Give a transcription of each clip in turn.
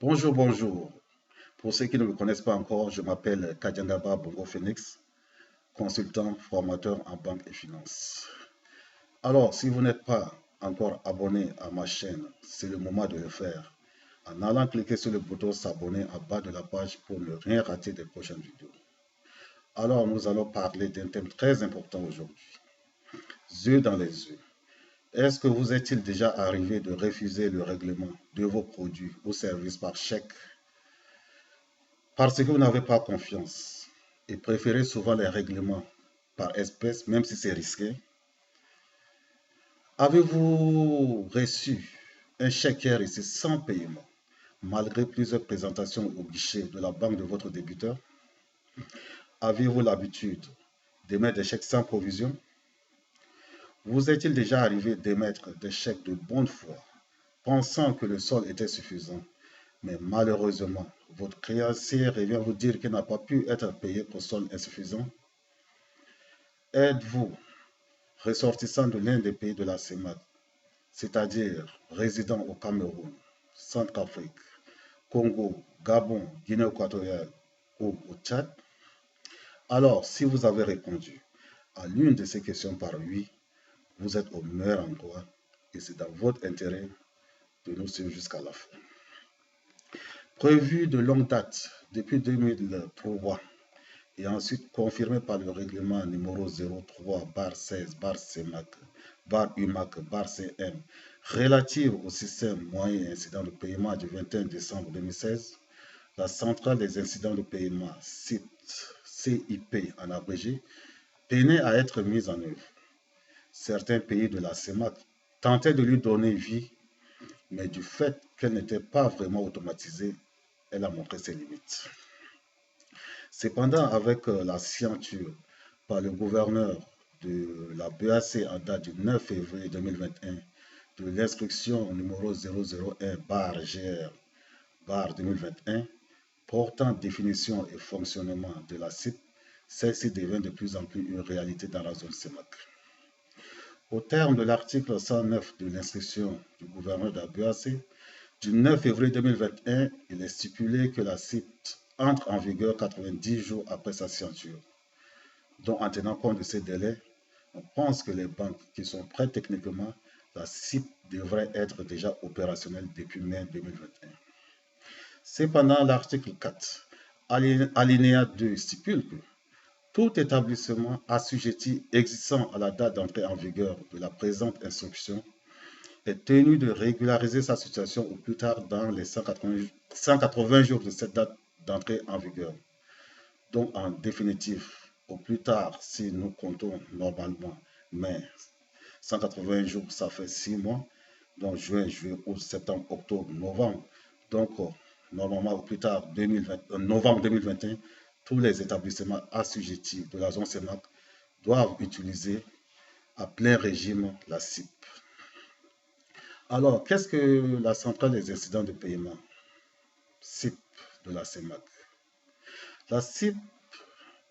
Bonjour, bonjour. Pour ceux qui ne me connaissent pas encore, je m'appelle Kadiandaba Bongo Phoenix, consultant formateur en banque et finance. Alors, si vous n'êtes pas encore abonné à ma chaîne, c'est le moment de le faire en allant cliquer sur le bouton s'abonner en bas de la page pour ne rien rater des prochaines vidéos. Alors, nous allons parler d'un thème très important aujourd'hui. Yeux dans les yeux. Est-ce que vous est-il déjà arrivé de refuser le règlement de vos produits ou services par chèque parce que vous n'avez pas confiance et préférez souvent les règlements par espèce, même si c'est risqué? Avez-vous reçu un chèque hier ici sans paiement, malgré plusieurs présentations au guichet de la banque de votre débiteur? Avez-vous l'habitude d'émettre des chèques sans provision? Vous est-il déjà arrivé d'émettre des chèques de bonne foi, pensant que le sol était suffisant, mais malheureusement, votre créancier revient vous dire qu'il n'a pas pu être payé pour sol insuffisant? Êtes-vous ressortissant de l'un des pays de la CEMAC, c'est-à-dire résident au Cameroun, Centrafrique, Congo, Gabon, Guinée équatoriale ou au Tchad? Alors, si vous avez répondu à l'une de ces questions par oui, vous êtes au meilleur endroit et c'est dans votre intérêt de nous suivre jusqu'à la fin. Prévu de longue date depuis 2003 et ensuite confirmé par le règlement numéro 03/16/CEMAC/UMAC/CM relative au système moyen et incident de paiement du 21 décembre 2016, la centrale des incidents de paiement, CIP en abrégé, peinait à être mise en œuvre. Certains pays de la CEMAC tentaient de lui donner vie, mais du fait qu'elle n'était pas vraiment automatisée, elle a montré ses limites. Cependant, avec la signature par le gouverneur de la BAC en date du 9 février 2021 de l'instruction numéro 001-GR-2021 portant définition et fonctionnement de la CIP, celle-ci devient de plus en plus une réalité dans la zone CEMAC. Au terme de l'article 109 de l'instruction du gouverneur de la BAC du 9 février 2021, il est stipulé que la CIP entre en vigueur 90 jours après sa signature. Donc, en tenant compte de ces délais, on pense que les banques qui sont prêtes techniquement, la CIP devrait être déjà opérationnelle depuis mai 2021. Cependant, l'article 4, alinéa 2, stipule que tout établissement assujetti existant à la date d'entrée en vigueur de la présente instruction est tenu de régulariser sa situation au plus tard dans les 180 jours de cette date d'entrée en vigueur. Donc, en définitive, au plus tard, si nous comptons normalement, mais 180 jours, ça fait 6 mois, donc juin, juillet, août, septembre, octobre, novembre. Donc, normalement, au plus tard, novembre 2021, tous les établissements assujettis de la zone CEMAC doivent utiliser à plein régime la CIP. Alors, qu'est-ce que la centrale des incidents de paiement, CIP de la CEMAC? La CIP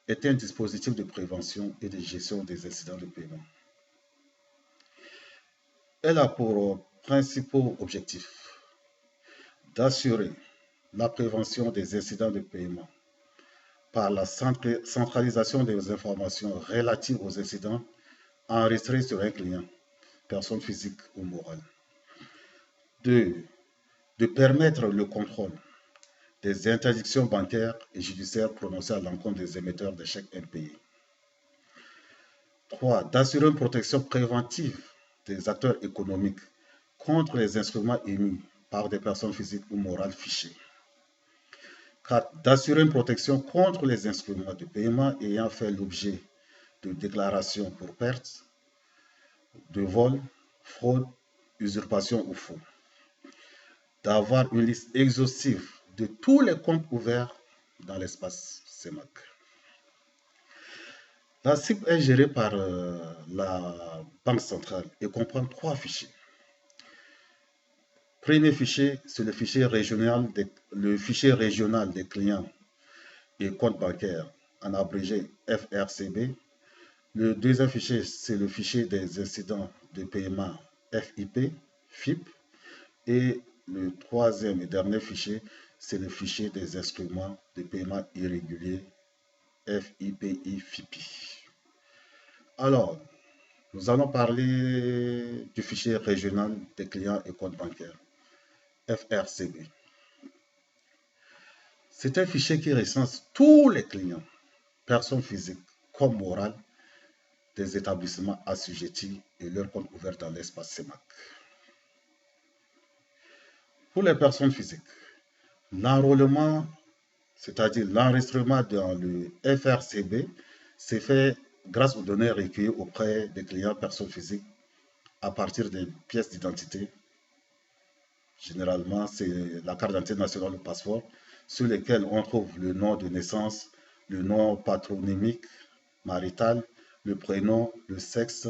est un dispositif de prévention et de gestion des incidents de paiement. Elle a pour principaux objectifs d'assurer la prévention des incidents de paiement par la centralisation des informations relatives aux incidents enregistrés sur un client, personne physique ou morale. 2. De permettre le contrôle des interdictions bancaires et judiciaires prononcées à l'encontre des émetteurs de chèques impayés. 3. D'assurer une protection préventive des acteurs économiques contre les instruments émis par des personnes physiques ou morales fichées. 4. D'assurer une protection contre les instruments de paiement ayant fait l'objet de déclarations pour perte, de vol, fraude, usurpation ou faux. D'avoir une liste exhaustive de tous les comptes ouverts dans l'espace CEMAC. La CIP est gérée par la Banque centrale et comprend 3 fichiers. Premier fichier, c'est le fichier régional des clients et comptes bancaires, en abrégé FRCB. Le deuxième fichier, c'est le fichier des incidents de paiement FIP. Et le troisième et dernier fichier, c'est le fichier des instruments de paiement irréguliers, FIPI. Alors, nous allons parler du fichier régional des clients et comptes bancaires, FRCB. C'est un fichier qui recense tous les clients, personnes physiques comme morales, des établissements assujettis et leurs comptes ouverts dans l'espace CEMAC. Pour les personnes physiques, l'enrôlement, c'est-à-dire l'enregistrement dans le FRCB, s'est fait grâce aux données recueillies auprès des clients personnes physiques à partir des pièces d'identité. Généralement, c'est la carte d'identité nationale ou le passeport, sur lesquels on trouve le nom de naissance, le nom patronymique, marital, le prénom, le sexe,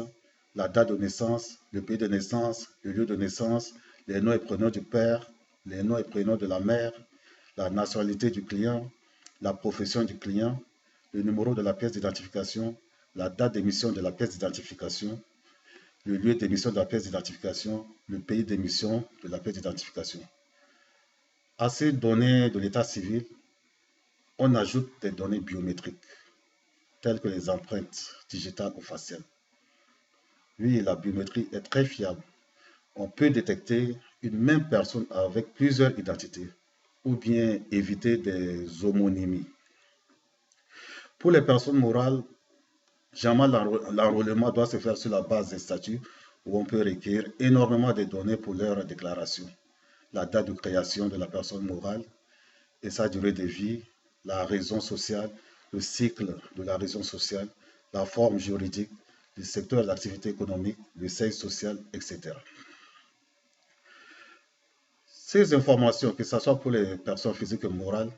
la date de naissance, le pays de naissance, le lieu de naissance, les noms et prénoms du père, les noms et prénoms de la mère, la nationalité du client, la profession du client, le numéro de la pièce d'identification, la date d'émission de la pièce d'identification, le lieu d'émission de la pièce d'identification, le pays d'émission de la pièce d'identification. À ces données de l'état civil, on ajoute des données biométriques, telles que les empreintes digitales ou faciales. Oui, la biométrie est très fiable. On peut détecter une même personne avec plusieurs identités ou bien éviter des homonymies. Pour les personnes morales, jamais l'enrôlement doit se faire sur la base des statuts où on peut recueillir énormément de données pour leur déclaration, la date de création de la personne morale et sa durée de vie, la raison sociale, le cycle de la raison sociale, la forme juridique, le secteur d'activité économique, le seuil social, etc. Ces informations, que ce soit pour les personnes physiques et morales,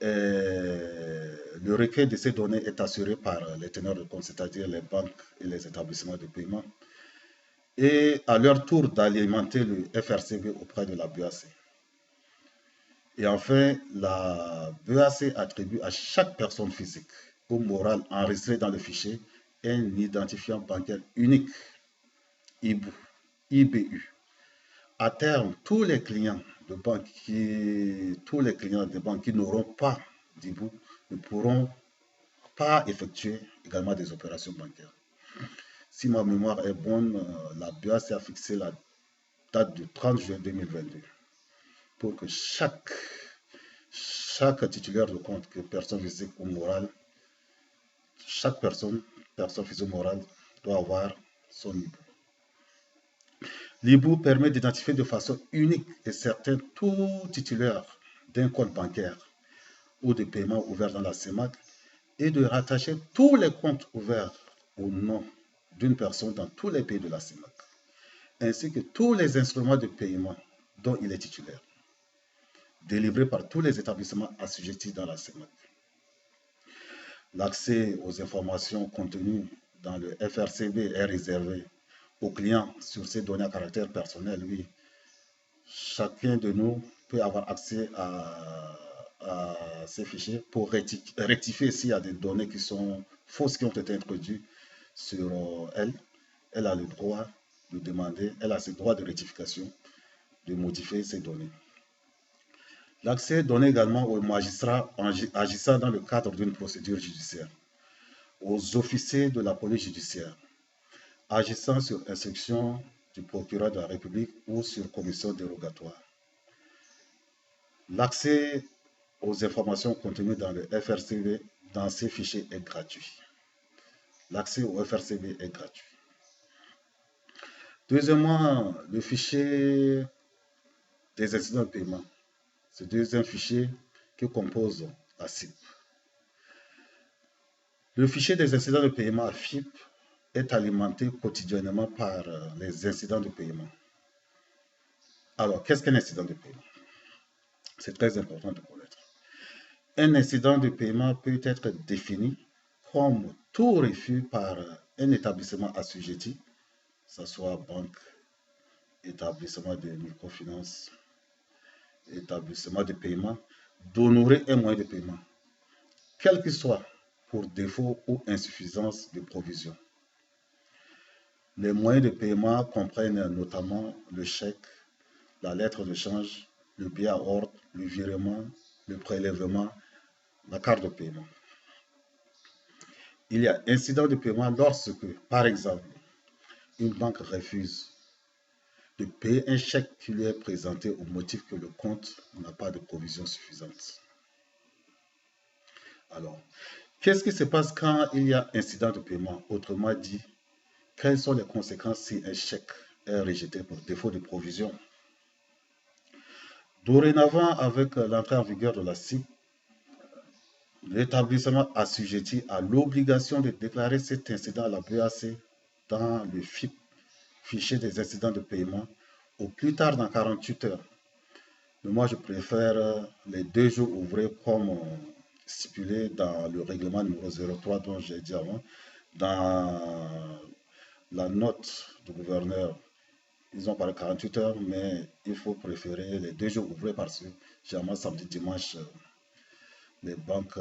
le recueil de ces données est assuré par les teneurs de compte, c'est-à-dire les banques et les établissements de paiement, et à leur tour d'alimenter le FRCB auprès de la BEAC. Et enfin, la BEAC attribue à chaque personne physique ou morale enregistrée dans le fichier un identifiant bancaire unique, IBU. À terme, tous les clients de banque qui n'auront pas d'IBU ne pourront pas effectuer également des opérations bancaires. Si ma mémoire est bonne, la BEAC a fixé la date du 30 juin 2022 pour que chaque titulaire de compte, que personne physique ou morale, chaque personne physique ou morale, doit avoir son IBU. L'IBU permet d'identifier de façon unique et certaine tout titulaire d'un compte bancaire ou de paiement ouvert dans la CEMAC et de rattacher tous les comptes ouverts au nom d'une personne dans tous les pays de la CEMAC, ainsi que tous les instruments de paiement dont il est titulaire, délivrés par tous les établissements assujettis dans la CEMAC. L'accès aux informations contenues dans le FRCB est réservé aux clients sur ces données à caractère personnel. Oui, chacun de nous peut avoir accès à ces fichiers pour rectifier s'il y a des données qui sont fausses qui ont été introduites sur elle. Elle a le droit de demander, elle a ce droit de rectification, de modifier ces données. L'accès est donné également aux magistrats agissant dans le cadre d'une procédure judiciaire, aux officiers de la police judiciaire, agissant sur instruction du procureur de la République ou sur commission dérogatoire. L'accès aux informations contenues dans le FRCB dans ces fichiers est gratuit. L'accès au FRCB est gratuit. Deuxièmement, le fichier des incidents de paiement. C'est le deuxième fichier qui compose la CIP. Le fichier des incidents de paiement FIP est alimenté quotidiennement par les incidents de paiement. Alors, qu'est-ce qu'un incident de paiement? C'est très important de connaître. Un incident de paiement peut être défini comme tout refus par un établissement assujetti, que ce soit banque, établissement de microfinance, établissement de paiement, d'honorer un moyen de paiement, quel qu'il soit, pour défaut ou insuffisance de provision. Les moyens de paiement comprennent notamment le chèque, la lettre de change, le billet à ordre, le virement, le prélèvement, la carte de paiement. Il y a incident de paiement lorsque, par exemple, une banque refuse de payer un chèque qui lui est présenté au motif que le compte n'a pas de provision suffisante. Alors, qu'est-ce qui se passe quand il y a incident de paiement? Autrement dit, quelles sont les conséquences si un chèque est rejeté pour défaut de provision? Dorénavant, avec l'entrée en vigueur de la CIP, l'établissement assujetti à l'obligation de déclarer cet incident à la BAC dans le FIP, fichier des incidents de paiement, au plus tard dans 48 heures. Mais moi, je préfère les 2 jours ouvrés comme stipulé dans le règlement numéro 03 dont j'ai dit avant. Dans la note du gouverneur, ils ont parlé 48 heures, mais il faut préférer les 2 jours ouvrés parce que généralement samedi, dimanche, les banques,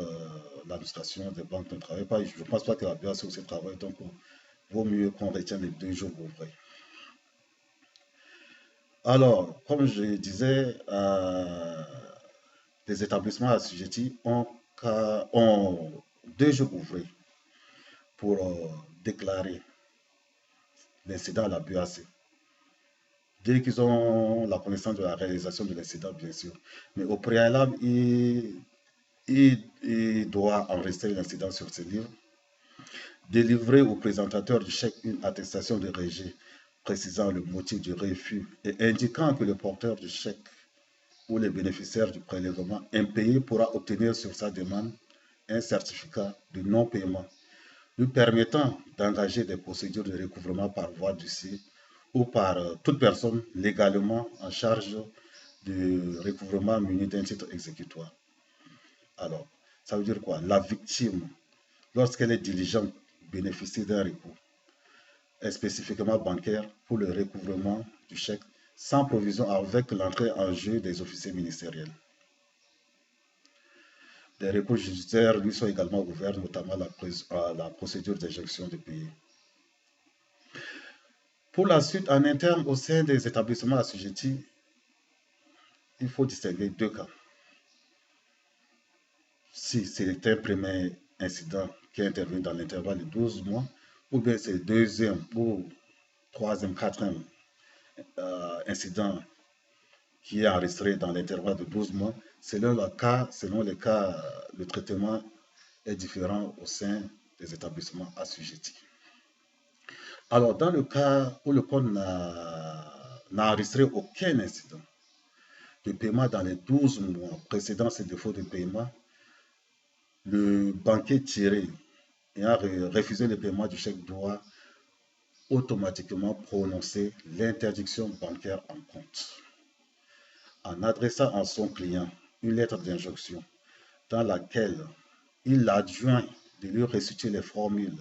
l'administration des banques ne travaillent pas. Je ne pense pas que la BAC aussi travaille, donc il vaut mieux qu'on retienne les 2 jours ouvrés. Alors, comme je disais, les établissements assujettis ont 2 jours ouvrés pour déclarer l'incident à la BAC. Dès qu'ils ont la connaissance de la réalisation de l'incident, bien sûr. Mais au préalable, il doit enregistrer l'incident sur ses livres, délivrer au présentateur du chèque une attestation de rejet précisant le motif du refus et indiquant que le porteur du chèque ou le bénéficiaire du prélèvement impayé pourra obtenir sur sa demande un certificat de non-paiement lui permettant d'engager des procédures de recouvrement par voie d'huissier ou par toute personne légalement en charge du recouvrement muni d'un titre exécutoire. Alors, ça veut dire quoi? La victime, lorsqu'elle est diligente, bénéficie d'un recours, est spécifiquement bancaire pour le recouvrement du chèque sans provision avec l'entrée en jeu des officiers ministériels. Des recours judiciaires lui sont également ouverts, notamment la procédure d'injonction de payer. Pour la suite, en interne, au sein des établissements assujettis, il faut distinguer 2 cas. Si c'est un premier incident qui intervient dans l'intervalle de 12 mois, ou bien c'est le deuxième ou troisième, quatrième incident qui est enregistré dans l'intervalle de 12 mois, selon les cas, le traitement est différent au sein des établissements assujettis. Alors, dans le cas où le code n'a enregistré aucun incident de paiement dans les 12 mois précédant ce défaut de paiement, le banquier tiré ayant refusé le paiement du chèque doit automatiquement prononcer l'interdiction bancaire en compte en adressant à son client une lettre d'injonction dans laquelle il adjoint de lui restituer les formules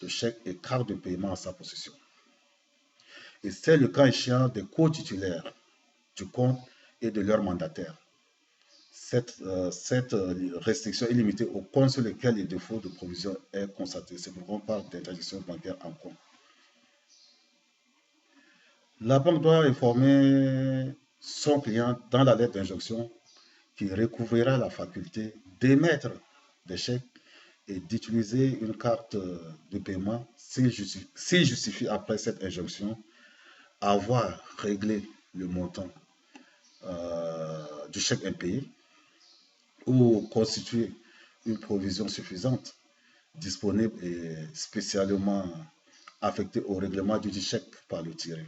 de chèque et carte de paiement à sa possession. Et c'est le cas échéant des co-titulaires du compte et de leur mandataire. Cette restriction est limitée aux comptes sur lesquels le défaut de provision est constaté. C'est pourquoi on parle d'interdiction bancaire en compte. La banque doit informer son client dans la lettre d'injonction qu'il recouvrira la faculté d'émettre des chèques et d'utiliser une carte de paiement s'il justifie après cette injonction avoir réglé le montant du chèque impayé ou constituer une provision suffisante disponible et spécialement affectée au règlement du chèque par le tiré.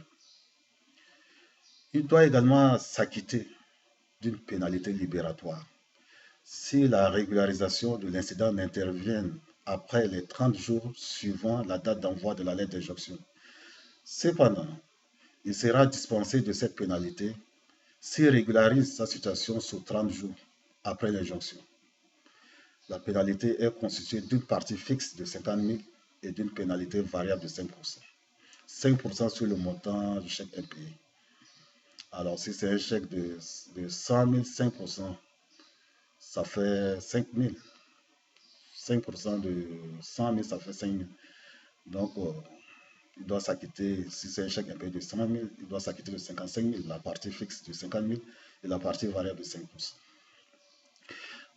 Il doit également s'acquitter d'une pénalité libératoire si la régularisation de l'incident n'intervient après les 30 jours suivant la date d'envoi de la lettre d'injonction. Cependant, il sera dispensé de cette pénalité s'il régularise sa situation sous 30 jours après l'injonction. La pénalité est constituée d'une partie fixe de 50 000 et d'une pénalité variable de 5%. 5% sur le montant du chèque impayé. Alors, si c'est un chèque de 100 000, 5%, ça fait 5 000. 5% de 100 000, ça fait 5 000. Donc, il doit s'acquitter, si c'est un chèque impayé de 100 000, il doit s'acquitter de 55 000, la partie fixe de 50 000 et la partie variable de 5%.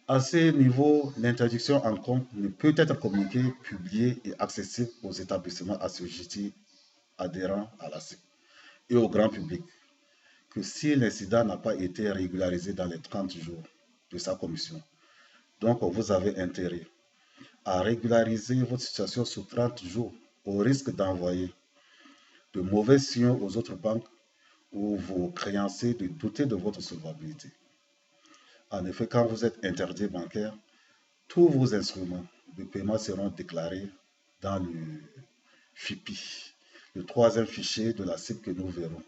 À ce niveau, l'interdiction en compte ne peut être communiquée, publiée et accessible aux établissements assujettis adhérents à la CIC et au grand public que si l'incident n'a pas été régularisé dans les 30 jours de sa commission. Donc, vous avez intérêt à régulariser votre situation sous 30 jours au risque d'envoyer de mauvais signaux aux autres banques ou vos créanciers de douter de votre solvabilité. En effet, quand vous êtes interdit bancaire, tous vos instruments de paiement seront déclarés dans le FIPI, le troisième fichier de la CIP que nous verrons.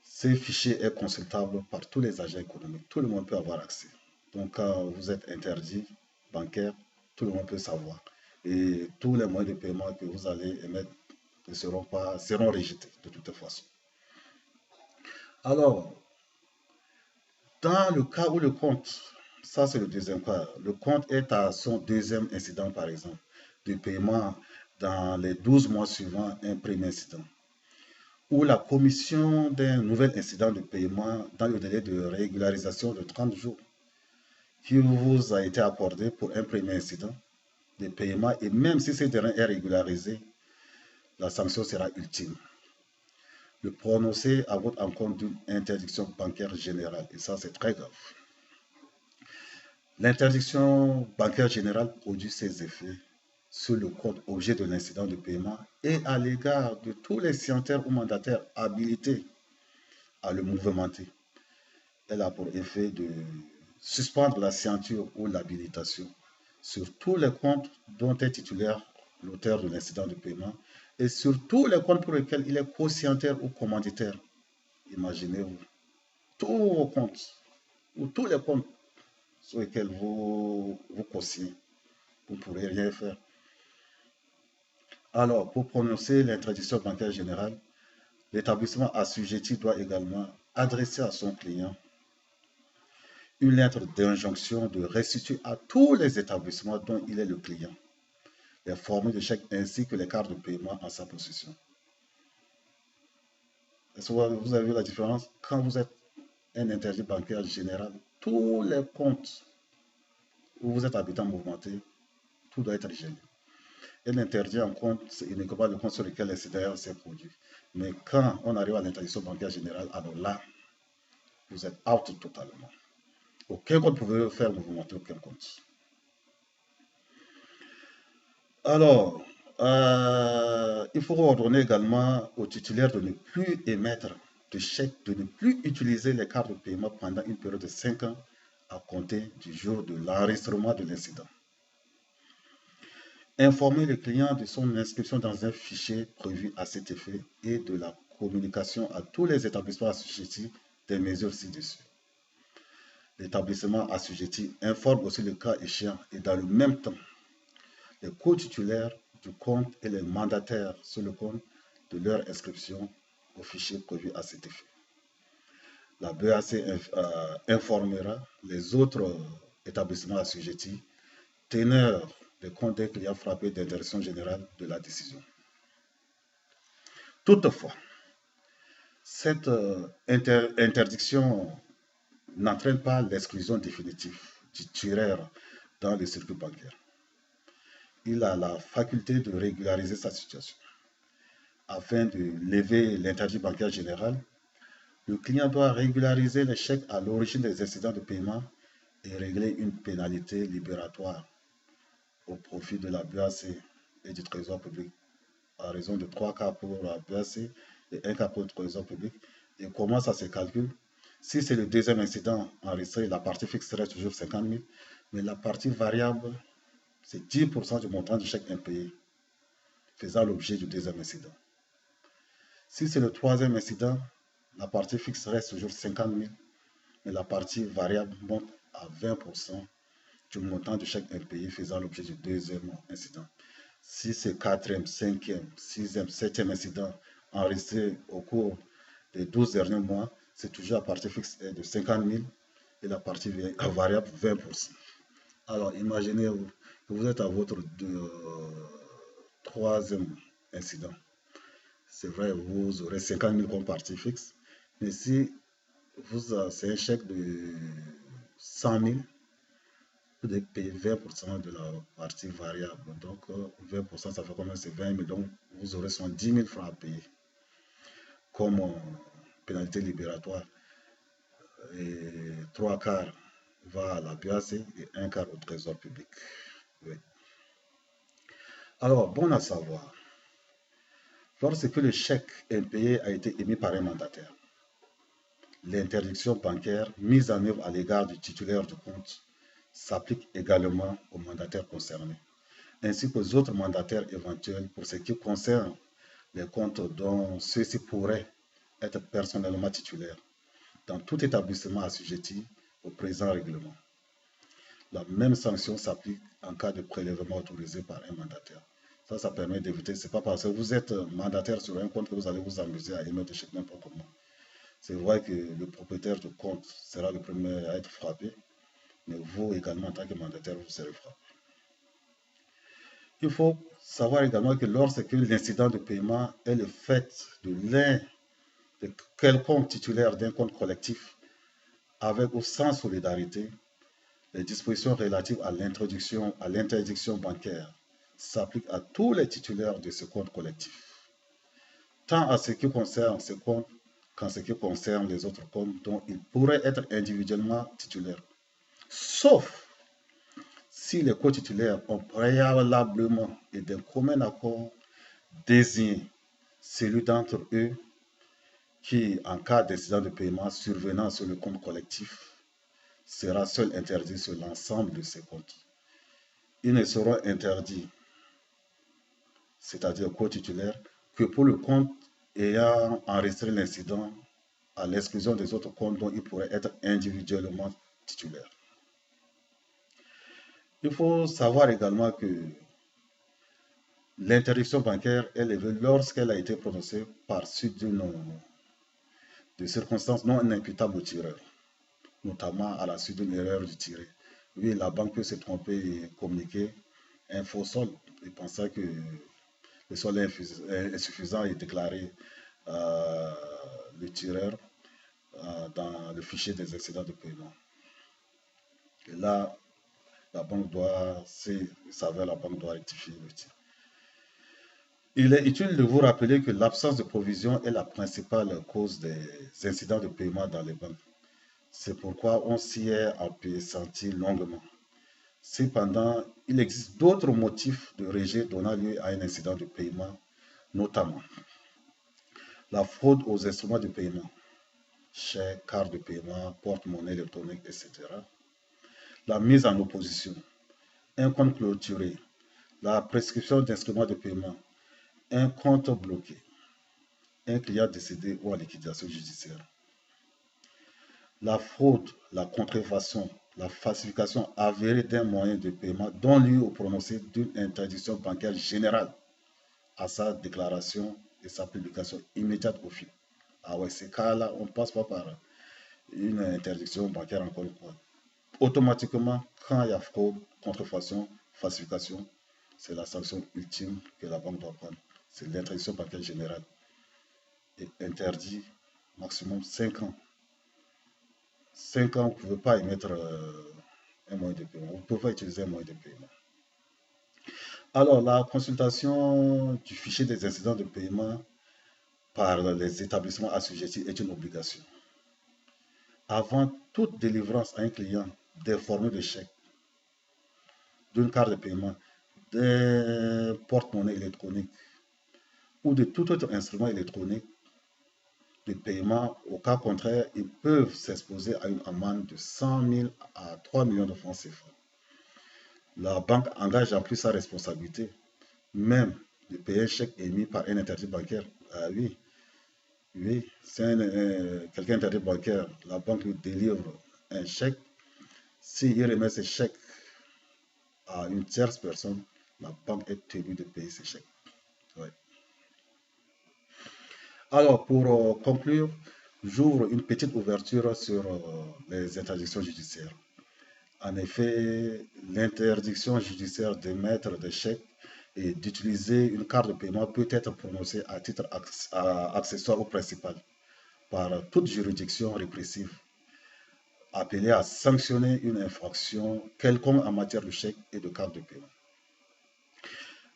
Ce fichier est consultable par tous les agents économiques. Tout le monde peut avoir accès. Donc, quand vous êtes interdit bancaire, tout le monde peut savoir. Et tous les moyens de paiement que vous allez émettre seront rejetés de toute façon. Alors, dans le cas où le compte, ça c'est le deuxième cas, le compte est à son deuxième incident par exemple, de paiement dans les 12 mois suivant un premier incident, ou la commission d'un nouvel incident de paiement dans le délai de régularisation de 30 jours qui vous a été accordé pour un premier incident de paiement, et même si ce dernier est régularisé, la sanction sera ultime. Le prononcer à votre encontre d'une interdiction bancaire générale, et ça c'est très grave. L'interdiction bancaire générale produit ses effets sur le compte objet de l'incident de paiement et à l'égard de tous les signataires ou mandataires habilités à le mouvementer. Elle a pour effet de suspendre la signature ou l'habilitation sur tous les comptes dont est titulaire l'auteur de l'incident de paiement et sur tous les comptes pour lesquels il est co-signataire ou commanditaire. Imaginez-vous, tous vos comptes ou tous les comptes sur lesquels vous co-signez, vous ne pourrez rien faire. Alors, pour prononcer l'interdiction bancaire générale, l'établissement assujetti doit également adresser à son client une lettre d'injonction de restituer à tous les établissements dont il est le client les formules de chèque ainsi que les cartes de paiement en sa possession. Est-ce que vous avez vu la différence? Quand vous êtes un interdit bancaire général, tous les comptes où vous êtes habitant mouvementé, tout doit être gelé. Et l'interdit en compte, c'est uniquement le compte sur lequel l'incident s'est produit. Mais quand on arrive à l'interdiction bancaire générale, alors là, vous êtes out totalement. Aucun compte ne pouvait faire mouvementer aucun compte. Alors, il faut ordonner également aux titulaires de ne plus émettre de chèques, de ne plus utiliser les cartes de paiement pendant une période de 5 ans à compter du jour de l'enregistrement de l'incident. Informer le client de son inscription dans un fichier prévu à cet effet et de la communication à tous les établissements assujettis des mesures ci-dessus. L'établissement assujetti informe aussi le cas échéant et dans le même temps les co-titulaires du compte et les mandataires sur le compte de leur inscription au fichier prévu à cet effet. La BAC informera les autres établissements assujettis, teneurs des comptes des clients frappés d'interdiction générale de la décision. Toutefois, cette interdiction n'entraîne pas l'exclusion définitive du titulaire dans le circuit bancaire. Il a la faculté de régulariser sa situation. Afin de lever l'interdit bancaire général, le client doit régulariser les chèques à l'origine des incidents de paiement et régler une pénalité libératoire au profit de la BAC et du Trésor public à raison de 3 cas pour la BAC et 1 cas pour le Trésor public. Et comment ça se calcule? Si c'est le deuxième incident enregistré, la partie fixe serait toujours 50 000, mais la partie variable, c'est 10% du montant du chèque impayé faisant l'objet du deuxième incident. Si c'est le troisième incident, la partie fixe reste toujours 50 000, mais la partie variable monte à 20% du montant du chèque impayé faisant l'objet du deuxième incident. Si c'est quatrième, cinquième, sixième, septième incident enregistré au cours des 12 derniers mois, c'est toujours la partie fixe est de 50 000 et la partie variable 20%. Alors imaginez que vous êtes à votre troisième incident. C'est vrai, vous aurez 50 000 comme partie fixe, mais si c'est un chèque de 100 000, vous devez payer 20% de la partie variable. Donc, 20%, ça fait combien? C'est 20 000. Donc, vous aurez 10 000 francs à payer comme pénalité libératoire. Et trois quarts va à la BAC et un quart au trésor public. Oui. Alors, bon à savoir, lorsque le chèque impayé a été émis par un mandataire, l'interdiction bancaire mise en œuvre à l'égard du titulaire du compte s'applique également aux mandataires concernés, ainsi qu'aux autres mandataires éventuels pour ce qui concerne les comptes dont ceux-ci pourraient être personnellement titulaires dans tout établissement assujetti au présent règlement. La même sanction s'applique en cas de prélèvement autorisé par un mandataire. Ça permet d'éviter, c'est pas parce que vous êtes mandataire sur un compte que vous allez vous amuser à émettre des chèques n'importe comment. C'est vrai que le propriétaire du compte sera le premier à être frappé, mais vous également en tant que mandataire, vous serez frappé. Il faut savoir également que lorsque l'incident de paiement est le fait de l'un de quelconque titulaire d'un compte collectif avec ou sans solidarité, les dispositions relatives à l'interdiction bancaire s'appliquent à tous les titulaires de ce compte collectif, tant à ce qui concerne ce compte qu'en ce qui concerne les autres comptes dont ils pourraient être individuellement titulaires, sauf si les co-titulaires ont préalablement et d'un commun accord désigné celui d'entre eux qui, en cas d'incident de paiement survenant sur le compte collectif, sera seul interdit sur l'ensemble de ces comptes. Ils ne seront interdits, c'est-à-dire co-titulaires, que pour le compte ayant enregistré l'incident à l'exclusion des autres comptes dont ils pourraient être individuellement titulaires. Il faut savoir également que l'interdiction bancaire est levée lorsqu'elle a été prononcée par suite de circonstances non imputables au tireur, notamment à la suite d'une erreur du tiré. Oui, la banque peut se tromper et communiquer un faux solde et penser que le solde est insuffisant et déclarer euh, le tireur dans le fichier des excédents de paiement. Et là, la banque doit rectifier le tir. Il est utile de vous rappeler que l'absence de provision est la principale cause des incidents de paiement dans les banques. C'est pourquoi on s'y est appesanti longuement. Cependant, il existe d'autres motifs de rejet donnant lieu à un incident de paiement, notamment la fraude aux instruments de paiement, chèques, cartes de paiement, porte-monnaie électronique, etc. La mise en opposition, un compte clôturé, la prescription d'instruments de paiement, un compte bloqué, un client décédé ou en liquidation judiciaire. La fraude, la contrefaçon, la falsification avérée d'un moyen de paiement donne lieu au prononcé d'une interdiction bancaire générale à sa déclaration et sa publication immédiate au film. Ah ouais, ces cas-là, on ne passe pas par une interdiction bancaire encore une fois. Automatiquement, quand il y a fraude, contrefaçon, falsification, c'est la sanction ultime que la banque doit prendre. C'est l'interdiction bancaire générale. Et interdit maximum 5 ans. 5 ans, vous ne pouvez pas émettre un moyen de paiement. Vous ne pouvez pas utiliser un moyen de paiement. Alors, la consultation du fichier des incidents de paiement par les établissements assujettis est une obligation. Avant toute délivrance à un client des formules de chèque, d'une carte de paiement, d'un porte-monnaie électronique ou de tout autre instrument électronique de paiement, au cas contraire, ils peuvent s'exposer à une amende de 100 000 à 3 millions de francs CFA. La banque engage en plus sa responsabilité, même de payer un chèque émis par un interdit bancaire. Ah oui, oui, c'est quelqu'un interdit bancaire, la banque lui délivre un chèque. S'il remet ce chèque à une tierce personne, la banque est tenue de payer ce chèque. Ouais. Alors, pour conclure, j'ouvre une petite ouverture sur les interdictions judiciaires. En effet, l'interdiction judiciaire d'émettre des chèques et d'utiliser une carte de paiement peut être prononcée à titre accessoire ou principal par toute juridiction répressive appelée à sanctionner une infraction quelconque en matière de chèque et de carte de paiement.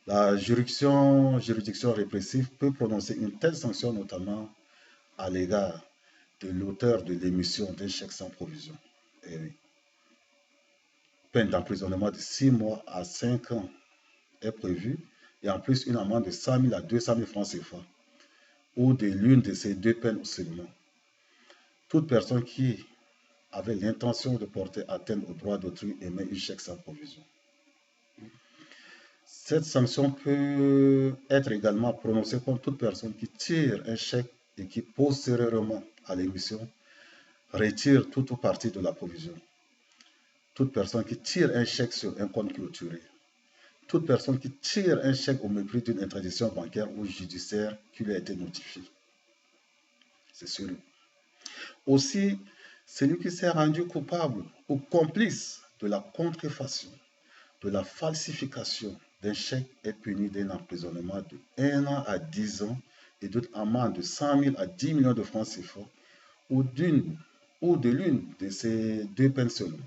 La juridiction répressive peut prononcer une telle sanction notamment à l'égard de l'auteur de l'émission d'un chèque sans provision. Et oui. Peine d'emprisonnement de 6 mois à 5 ans est prévue et en plus une amende de 100 000 à 200 000 francs CFA ou de l'une de ces deux peines seulement. Toute personne qui avait l'intention de porter atteinte au droit d'autrui émet un chèque sans provision. Cette sanction peut être également prononcée contre toute personne qui tire un chèque et qui, postérieurement à l'émission, retire toute ou partie de la provision. Toute personne qui tire un chèque sur un compte clôturé. Toute personne qui tire un chèque au mépris d'une interdiction bancaire ou judiciaire qui lui a été notifiée. C'est sûr. Aussi, celui qui s'est rendu coupable ou complice de la contrefaçon, de la falsification d'un chèque est puni d'un emprisonnement de 1 an à 10 ans et d'une amende de 100 000 à 10 millions de francs CFA ou de l'une de ces deux peines seulement.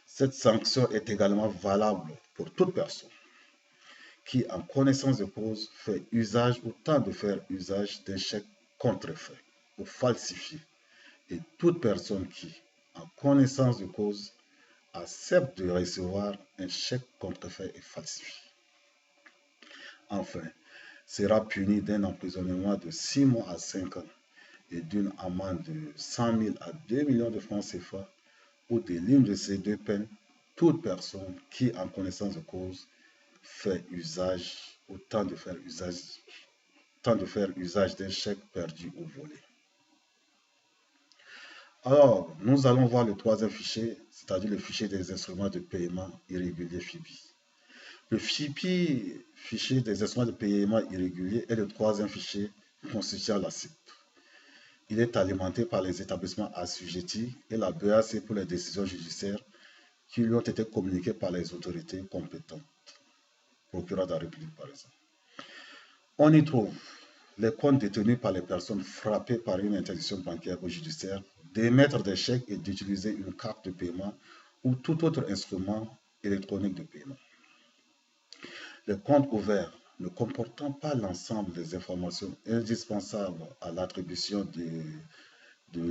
Cette sanction est également valable pour toute personne qui, en connaissance de cause, fait usage ou tente de faire usage d'un chèque contrefait ou falsifié, et toute personne qui, en connaissance de cause, accepte de recevoir un chèque contrefait et falsifié. Enfin, sera puni d'un emprisonnement de 6 mois à 5 ans et d'une amende de 100 000 à 2 millions de francs CFA ou de l'une de ces deux peines toute personne qui, en connaissance de cause, fait usage ou tente de faire usage d'un chèque perdu ou volé. Alors, nous allons voir le troisième fichier, c'est-à-dire le fichier des instruments de paiement irréguliers FIPI. Le FIPI, fichier des instruments de paiement irréguliers, est le troisième fichier constituant la CIP. Il est alimenté par les établissements assujettis et la BAC pour les décisions judiciaires qui lui ont été communiquées par les autorités compétentes, procureur de la République par exemple. On y trouve les comptes détenus par les personnes frappées par une interdiction bancaire ou judiciaire d'émettre des chèques et d'utiliser une carte de paiement ou tout autre instrument électronique de paiement. Les comptes ouverts ne comportant pas l'ensemble des informations indispensables à l'attribution de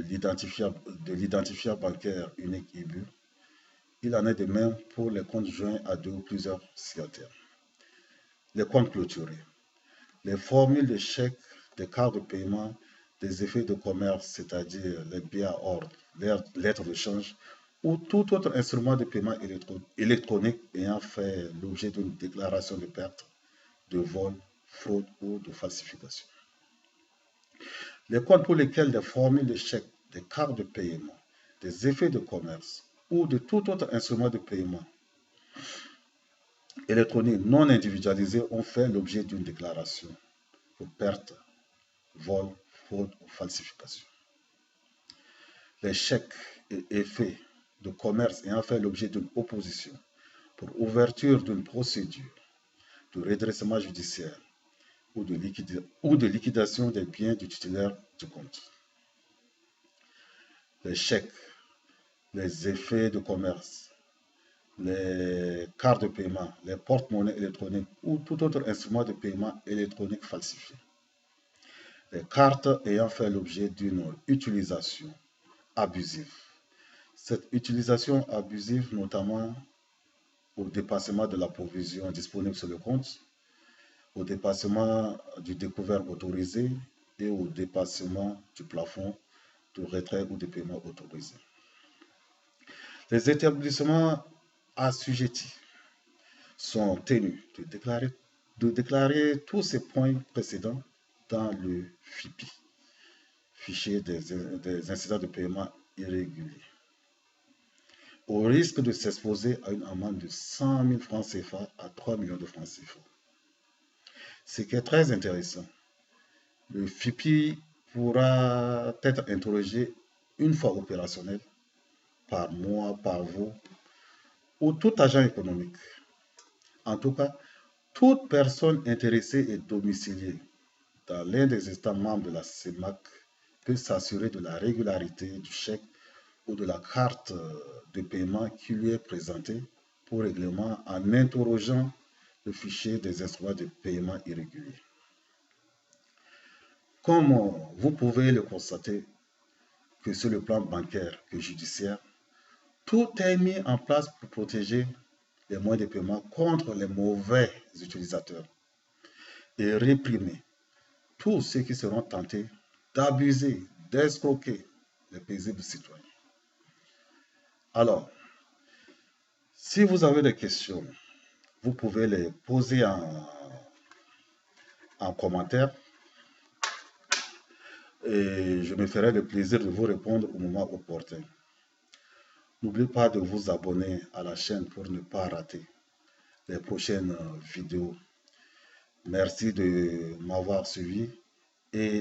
l'identifiant bancaire unique IBU, il en est de même pour les comptes joints à deux ou plusieurs signataires. Les comptes clôturés. Les formules de chèques, des cartes de paiement, des effets de commerce, c'est-à-dire les billets à ordre, les lettres de change, ou tout autre instrument de paiement électronique ayant fait l'objet d'une déclaration de perte, de vol, fraude ou de falsification. Les comptes pour lesquels des formules de chèques, des cartes de paiement, des effets de commerce ou de tout autre instrument de paiement électronique non individualisé ont fait l'objet d'une déclaration pour perte, vol, fraude ou falsification. Les chèques et effets de commerce ayant fait l'objet d'une opposition pour ouverture d'une procédure de redressement judiciaire ou de liquidation des biens du titulaire du compte. Les chèques, les effets de commerce, les cartes de paiement, les porte-monnaies électroniques ou tout autre instrument de paiement électronique falsifié. Les cartes ayant fait l'objet d'une utilisation abusive. Cette utilisation abusive, notamment au dépassement de la provision disponible sur le compte, au dépassement du découvert autorisé et au dépassement du plafond de retrait ou de paiement autorisé. Les établissements assujettis sont tenus de déclarer tous ces points précédents dans le FIPI, fichier des incidents de paiement irréguliers, au risque de s'exposer à une amende de 100 000 francs CFA à 3 millions de francs CFA. Ce qui est très intéressant, le FIPI pourra être interrogé une fois opérationnel, par moi, par vous, ou tout agent économique. En tout cas, Toute personne intéressée et domiciliée dans l'un des États membres de la CEMAC peut s'assurer de la régularité du chèque ou de la carte de paiement qui lui est présentée pour règlement en interrogeant le fichier des instruments de paiement irréguliers. Comme vous pouvez le constater, que sur le plan bancaire que judiciaire, tout est mis en place pour protéger les moyens de paiement contre les mauvais utilisateurs et réprimer tous ceux qui seront tentés d'abuser, d'escroquer les paisibles citoyens. Alors, si vous avez des questions, vous pouvez les poser en commentaire et je me ferai le plaisir de vous répondre au moment opportun. N'oubliez pas de vous abonner à la chaîne pour ne pas rater les prochaines vidéos. Merci de m'avoir suivi et